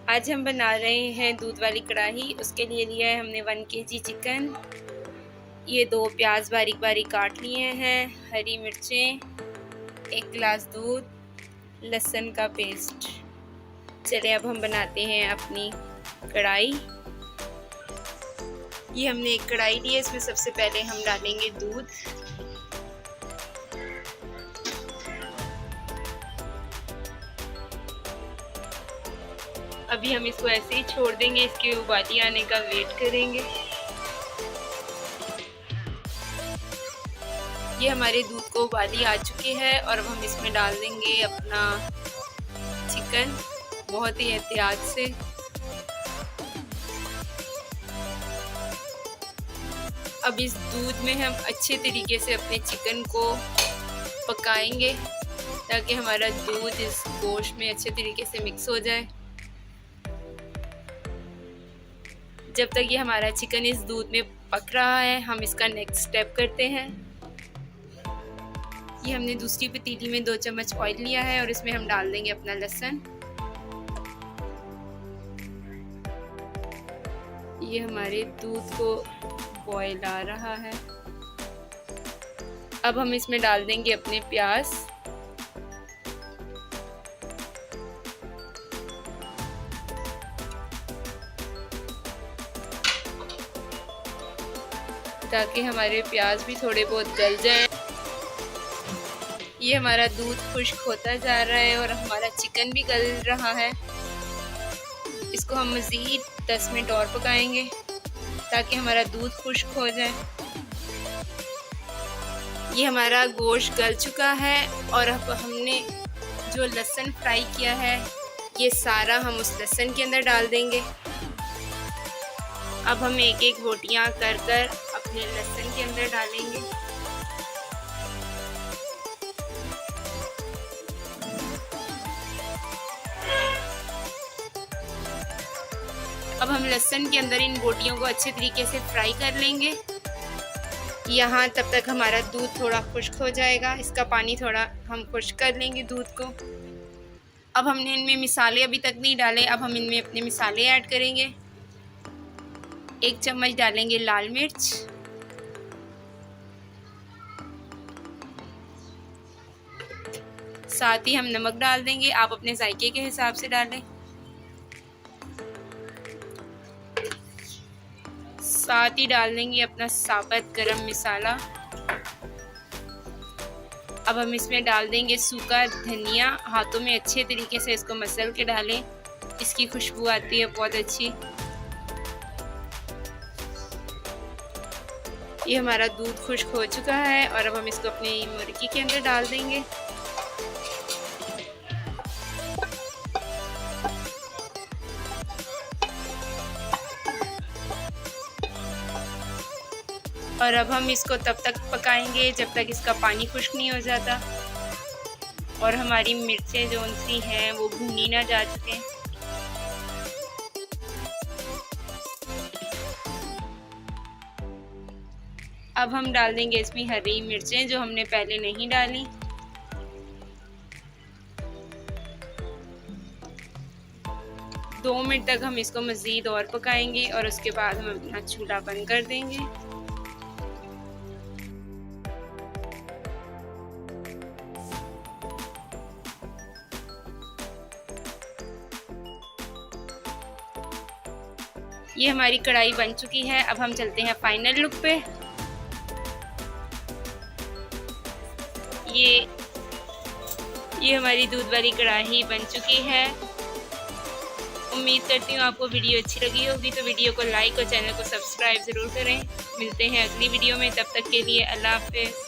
आज हम बना रहे हैं दूध वाली कढ़ाई। उसके लिए लिया है हमने 1 kg चिकन, ये 2 प्याज बारीक बारीक काट लिए हैं, हरी मिर्चें, 1 गिलास दूध, लहसुन का पेस्ट। चलिए अब हम बनाते हैं अपनी कढ़ाई। ये हमने एक कढ़ाई ली है, इसमें सबसे पहले हम डालेंगे दूध। अभी हम इसको ऐसे ही छोड़ देंगे, इसके उबाली आने का वेट करेंगे। ये हमारे दूध को उबाली आ चुकी है और अब हम इसमें डाल देंगे अपना चिकन, बहुत ही एहतियात से। अब इस दूध में हम अच्छे तरीके से अपने चिकन को पकाएंगे ताकि हमारा दूध इस गोश्त में अच्छे तरीके से मिक्स हो जाए। जब तक ये हमारा चिकन इस दूध में पक रहा है, हम इसका नेक्स्ट स्टेप करते हैं। ये हमने दूसरी पतीली में 2 चम्मच ऑयल लिया है और इसमें हम डाल देंगे अपना लहसुन। ये हमारे दूध को बॉयल आ रहा है। अब हम इसमें डाल देंगे अपने प्याज। ताकि हमारे प्याज भी थोड़े बहुत गल जाएं। ये हमारा दूध खुश्क होता जा रहा है और हमारा चिकन भी गल रहा है। इसको हम मज़ीद 10 मिनट और पकाएंगे ताकि हमारा दूध खुश्क हो जाए। ये हमारा गोश्त गल चुका है और अब हमने जो लहसुन फ्राई किया है, ये सारा हम उस लहसुन के अंदर डाल देंगे। अब हम एक एक बोटियां कर कर अपने लहसुन के अंदर डालेंगे। अब हम लहसुन के अंदर इन बोटियों को अच्छे तरीके से फ्राई कर लेंगे। यहाँ तब तक हमारा दूध थोड़ा खुश्क हो जाएगा, इसका पानी थोड़ा हम खुश्क कर लेंगे दूध को। अब हमने इनमें मिसाले अभी तक नहीं डाले, अब हम इनमें अपने मिसाले ऐड करेंगे। 1 चम्मच डालेंगे लाल मिर्च, साथ ही हम नमक डाल देंगे, आप अपने जायके के हिसाब से डालें। साथ ही डाल देंगे अपना साबुत गरम मसाला। अब हम इसमें डाल देंगे सूखा धनिया। हाथों में अच्छे तरीके से इसको मसल के डालें, इसकी खुशबू आती है बहुत अच्छी। ये हमारा दूध खुश्क हो चुका है और अब हम इसको अपनी मुर्गी के अंदर डाल देंगे। और अब हम इसको तब तक पकाएंगे जब तक इसका पानी खुश्क नहीं हो जाता और हमारी मिर्चें जो सी हैं वो भुनी ना जा चुके। अब हम डाल देंगे इसमें हरी मिर्चें जो हमने पहले नहीं डाली। दो मिनट तक हम इसको मज़ीद और पकाएंगे और उसके बाद हम अपना चूल्हा बंद कर देंगे। ये हमारी कढ़ाई बन चुकी है। अब हम चलते हैं फाइनल लुक पे। ये हमारी दूध वाली कढ़ाई बन चुकी है। उम्मीद करती हूँ आपको वीडियो अच्छी लगी होगी, तो वीडियो को लाइक और चैनल को सब्सक्राइब ज़रूर करें। मिलते हैं अगली वीडियो में, तब तक के लिए अल्लाह हाफ़िज़।